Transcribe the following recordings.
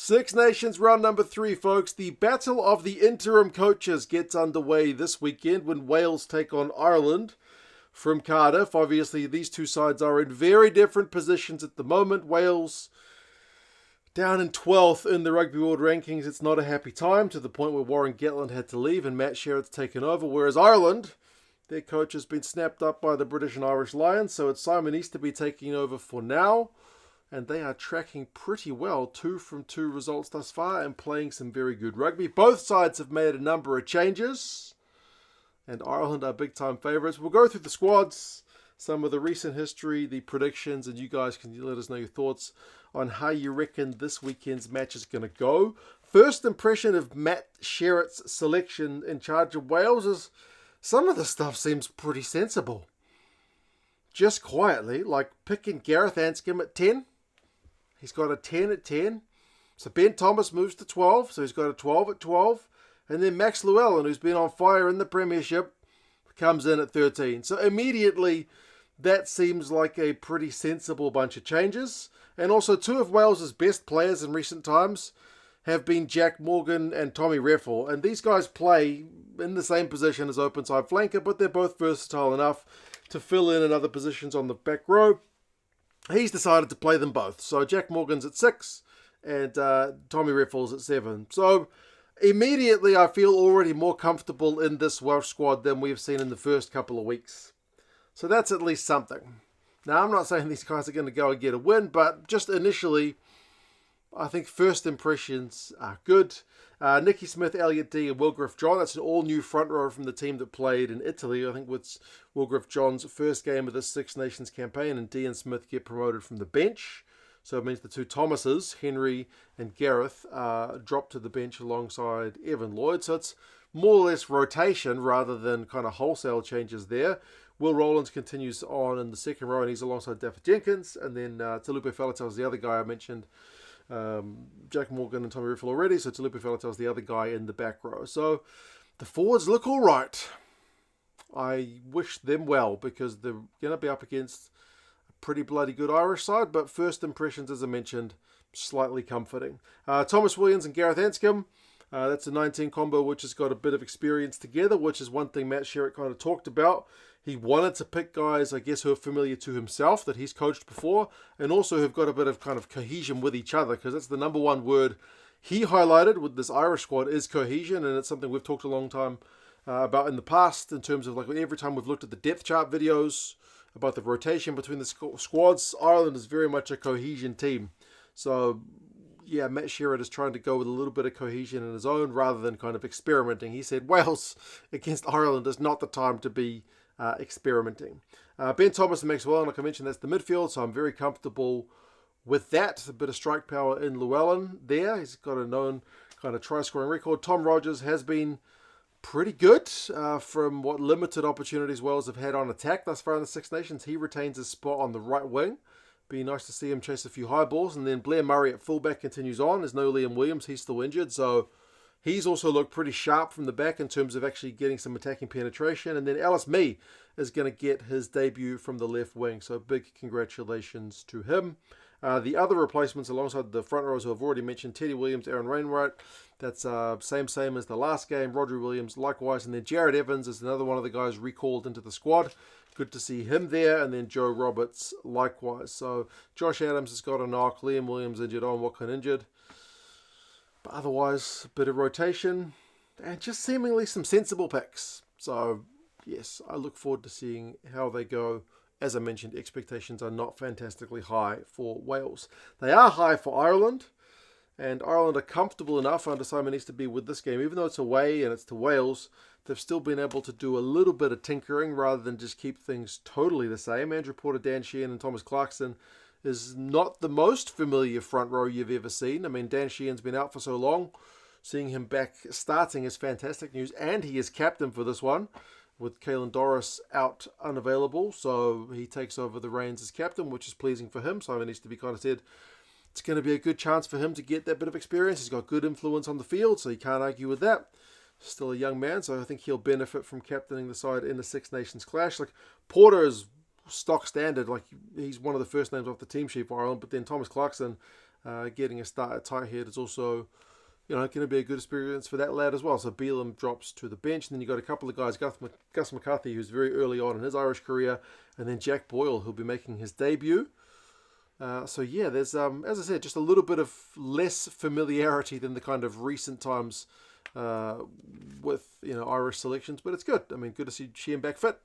Six Nations round number 3, folks. The battle of the interim coaches gets underway this weekend when Wales take on Ireland from Cardiff. Obviously, these two sides are in very different positions at the moment. Wales down in 12th in the Rugby World Rankings. It's not a happy time, to the point where Warren Gatland had to leave and Matt Sherratt's taken over. Whereas Ireland, their coach has been snapped up by the British and Irish Lions, so it's Simon Easterby taking over for now. And they are tracking pretty well, 2 from 2 results thus far, and playing some very good rugby. Both sides have made a number of changes, and Ireland are big-time favourites. We'll go through the squads, some of the recent history, the predictions, and you guys can let us know your thoughts on how you reckon this weekend's match is going to go. First impression of Matt Sherratt's selection in charge of Wales is some of the stuff seems pretty sensible. Just quietly, like picking Gareth Anscombe at 10. He's got a 10 at 10. So Ben Tomos moves to 12. So he's got a 12 at 12. And then Max Llewellyn, who's been on fire in the Premiership, comes in at 13. So immediately, that seems like a pretty sensible bunch of changes. And also, 2 of Wales's best players in recent times have been Jack Morgan and Tommy Reffell. And these guys play in the same position as open side flanker, but they're both versatile enough to fill in other positions on the back row. He's decided to play them both. So Jack Morgan's at 6 and Tommy Reffell's at 7. So immediately I feel already more comfortable in this Welsh squad than we've seen in the first couple of weeks. So that's at least something. Now, I'm not saying these guys are going to go and get a win, but just initially, I think first impressions are good. Nicky Smith, Elliot D and WillGriff John. That's an all-new front row from the team that played in Italy. I think it's WillGriff John's first game of this Six Nations campaign, and D and Smith get promoted from the bench. So it means the 2 Thomoses, Henry and Gareth, drop to the bench alongside Evan Lloyd. So it's more or less rotation rather than kind of wholesale changes there. Will Rowlands continues on in the second row, and he's alongside Dafydd Jenkins. And then Taulupe Faletau is the other guy I mentioned. Jack Morgan and Tommy Reffell already, so Taulupe Faletau is the other guy in the back row. So the forwards look all right. I wish them well, because they're going to be up against a pretty bloody good Irish side, but first impressions, as I mentioned, slightly comforting. Thomas Williams and Gareth Anscombe. That's a 19 combo, which has got a bit of experience together, which is one thing Matt Sherratt kind of talked about. He wanted to pick guys, I guess, who are familiar to himself, that he's coached before, and also have got a bit of kind of cohesion with each other, because that's the number one word he highlighted with this Irish squad is cohesion, and it's something we've talked a long time about in the past, in terms of like every time we've looked at the depth chart videos about the rotation between the squads. Ireland is very much a cohesion team. So yeah, Matt Sherratt is trying to go with a little bit of cohesion in his own rather than kind of experimenting. He said Wales against Ireland is not the time to be experimenting. Ben Tomos and Max Llewellyn, like I mentioned, that's the midfield, so I'm very comfortable with that. A bit of strike power in Llewellyn there. He's got a known kind of try-scoring record. Tom Rogers has been pretty good from what limited opportunities Wales have had on attack thus far in the Six Nations. He retains his spot on the right wing. Be nice to see him chase a few high balls. And then Blair Murray at fullback continues on. There's no Liam Williams. He's still injured, so he's also looked pretty sharp from the back in terms of actually getting some attacking penetration. And then Ellis is going to get his debut from the left wing. So big congratulations to him. The other replacements alongside the front rows who I've already mentioned, Teddy Williams, Aaron Wainwright. That's same as the last game. Rhodri Williams likewise. And then Jarrod Evans is another one of the guys recalled into the squad. Good to see him there. And then Joe Roberts likewise. So Josh Adams has got a knock. Liam Williams injured. Owen Watkin injured. But otherwise, a bit of rotation and just seemingly some sensible picks. So, yes, I look forward to seeing how they go. As I mentioned, expectations are not fantastically high for Wales. They are high for Ireland, and Ireland are comfortable enough under Simon Easterby with this game. Even though it's away and it's to Wales, they've still been able to do a little bit of tinkering rather than just keep things totally the same. Andrew Porter, Dan Sheehan and Thomas Clarkson is not the most familiar front row you've ever seen. I mean, Dan Sheehan's been out for so long. Seeing him back starting is fantastic news, and he is captain for this one, with Caelan Doris out unavailable. So he takes over the reins as captain, which is pleasing for him. Simon Easterby kind of said it's going to be a good chance for him to get that bit of experience. He's got good influence on the field, so you can't argue with that. Still a young man, so I think he'll benefit from captaining the side in the Six Nations clash. Like, Porter is stock standard, like he's one of the first names off the team sheet for Ireland, but then Thomas Clarkson, Getting a start at tight head is also, going to be a good experience for that lad as well. So Beelum drops to the bench, and then you've got a couple of guys, Gus McCarthy, who's very early on in his Irish career, and then Jack Boyle, who'll be making his debut. There's, as I said, just a little bit of less familiarity than the kind of recent times with, Irish selections, but it's good. I mean, good to see Sheehan back fit,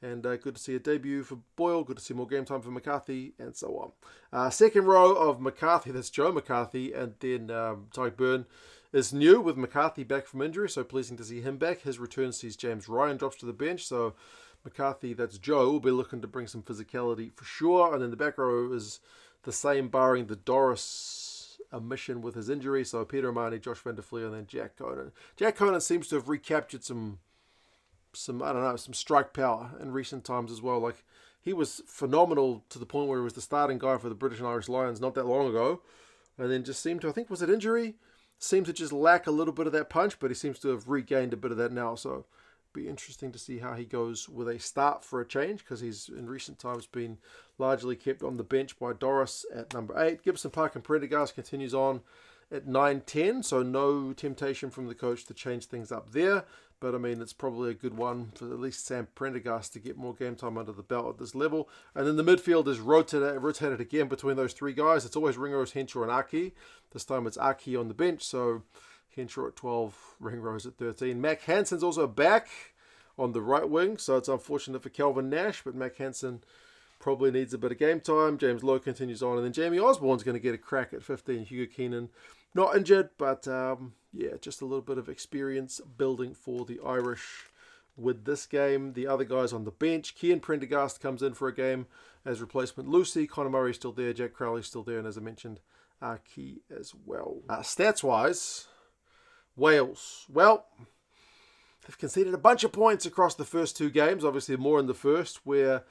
and good to see a debut for Boyle, good to see more game time for McCarthy, and so on. Second row of McCarthy, that's Joe McCarthy, and then Tyke Byrne is new with McCarthy back from injury, so pleasing to see him back. His return sees James Ryan drops to the bench, so McCarthy, that's Joe, will be looking to bring some physicality for sure. And then the back row is the same, barring the Doris omission with his injury. So Peter Amani, Josh Van der Fleer, and then Jack Conan. Jack Conan seems to have recaptured some strike power in recent times as well. Like, he was phenomenal to the point where he was the starting guy for the British and Irish Lions not that long ago. And then just seemed to, I think, was it injury? Seemed to just lack a little bit of that punch, but he seems to have regained a bit of that now. So be interesting to see how he goes with a start for a change, because he's in recent times been largely kept on the bench by Doris at number 8. Gibson-Park and Prendergast continues on at 9-10, so no temptation from the coach to change things up there. But I mean, it's probably a good one for at least Sam Prendergast to get more game time under the belt at this level. And then the midfield is rotated again between those three guys. It's always Ringrose, Henshaw, and Aki. This time it's Aki on the bench, so Henshaw at 12, Ringrose at 13. Mack Hansen's also back on the right wing, so it's unfortunate for Kelvin Nash, but Mack Hansen probably needs a bit of game time. James Lowe continues on, and then Jamie Osborne's going to get a crack at 15. Hugo Keenan, not injured, but just a little bit of experience building for the Irish with this game. The other guys on the bench, Cian Prendergast comes in for a game as replacement Lucy. Conor Murray's still there, Jack Crowley's still there, and as I mentioned, Aki as well. Stats-wise, Wales. Well, they've conceded a bunch of points across the first two games, obviously more in the first, where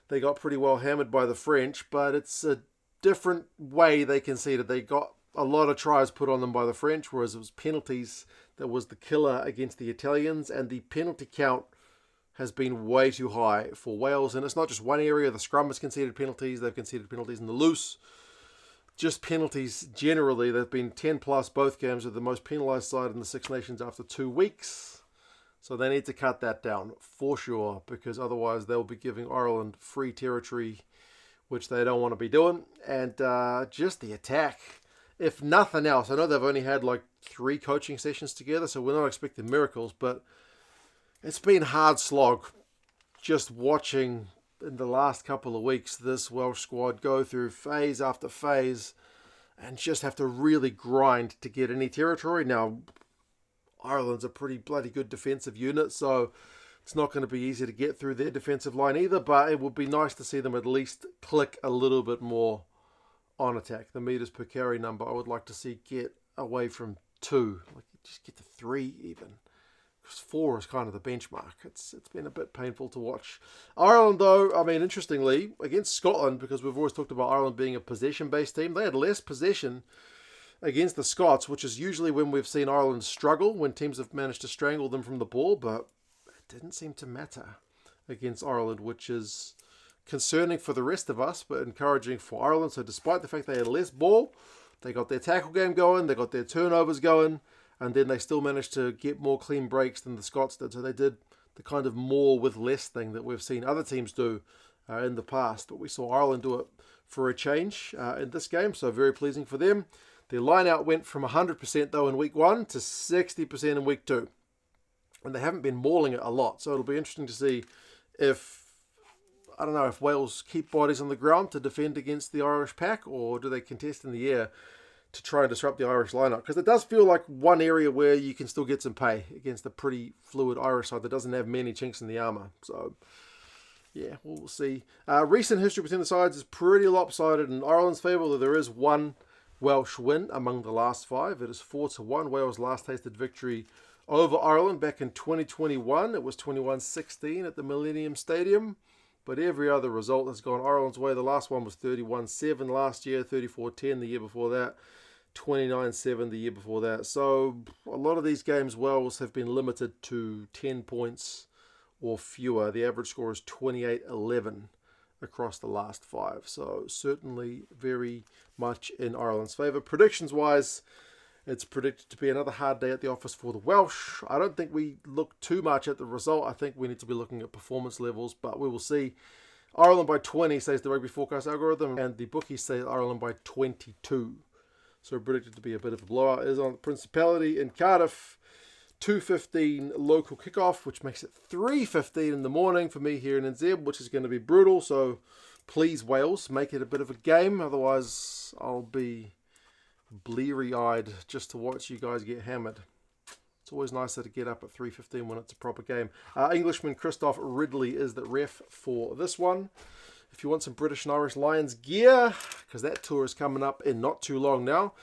they got pretty well hammered by the French, but it's a different way they conceded. They got a lot of tries put on them by the French, whereas it was penalties that was the killer against the Italians, and the penalty count has been way too high for Wales. And it's not just one area. The scrum has conceded penalties. They've conceded penalties in the loose. Just penalties generally. They've been 10 plus both games, with the most penalised side in the Six Nations after 2 weeks. So they need to cut that down for sure, because otherwise they'll be giving Ireland free territory, which they don't want to be doing. And just the attack, if nothing else. I know they've only had like 3 coaching sessions together, so we're not expecting miracles, but it's been hard slog just watching in the last couple of weeks this Welsh squad go through phase after phase and just have to really grind to get any territory. Now, Ireland's a pretty bloody good defensive unit, so it's not going to be easy to get through their defensive line either, but it would be nice to see them at least click a little bit more on attack. The metres per carry number I would like to see get away from 2, like just get to 3 even. 4 is kind of the benchmark. It's been a bit painful to watch. Ireland, though, I mean, interestingly, against Scotland, because we've always talked about Ireland being a possession-based team, they had less possession against the Scots, which is usually when we've seen Ireland struggle, when teams have managed to strangle them from the ball, but it didn't seem to matter against Ireland, which is concerning for the rest of us, but encouraging for Ireland. So despite the fact they had less ball, they got their tackle game going, they got their turnovers going, and then they still managed to get more clean breaks than the Scots did. So they did the kind of more with less thing that we've seen other teams do in the past. But we saw Ireland do it for a change in this game, so very pleasing for them. Their line-out went from 100% though in week 1 to 60% in week 2. And they haven't been mauling it a lot. So it'll be interesting to see if Wales keep bodies on the ground to defend against the Irish pack, or do they contest in the air to try and disrupt the Irish lineup? Because it does feel like one area where you can still get some pay against a pretty fluid Irish side that doesn't have many chinks in the armour. So, yeah, we'll see. Recent history between the sides is pretty lopsided in Ireland's favour, although there is one Welsh win among the last 5. It is 4-1. Wales' last tasted victory over Ireland back in 2021. It was 21-16 at the Millennium Stadium. But every other result has gone Ireland's way. The last one was 31-7 last year, 34-10 the year before that, 29-7 the year before that. So a lot of these games, Wales have been limited to 10 points or fewer. The average score is 28-11 across the last 5. So certainly very much in Ireland's favour. Predictions-wise, it's predicted to be another hard day at the office for the Welsh. I don't think we look too much at the result. I think we need to be looking at performance levels, but we will see. Ireland by 20 says the Rugby Forecast algorithm, and the bookies say Ireland by 22. So predicted to be a bit of a blowout. It is on the Principality in Cardiff. 2:15 local kickoff, which makes it 3:15 in the morning for me here in NZ, which is going to be brutal. So please, Wales, make it a bit of a game. Otherwise, I'll be bleary-eyed just to watch you guys get hammered. It's always nicer to get up at 3:15 when it's a proper game. Englishman Christoph Ridley is the ref for this one. If you want some British and Irish Lions gear, because that tour is coming up in not too long now,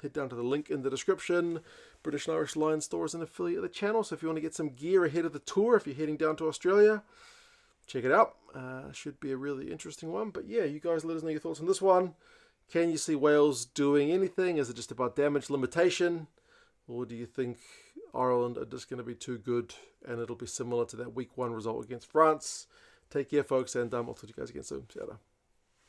head down to the link in the description. British and Irish Lions store is an affiliate of the channel, so if you want to get some gear ahead of the tour, if you're heading down to Australia, check it out. Should be a really interesting one. But yeah, you guys let us know your thoughts on this one. Can you see Wales doing anything? Is it just about damage limitation? Or do you think Ireland are just going to be too good and it'll be similar to that week 1 result against France? Take care, folks, and I'll talk to you guys again soon. See you later.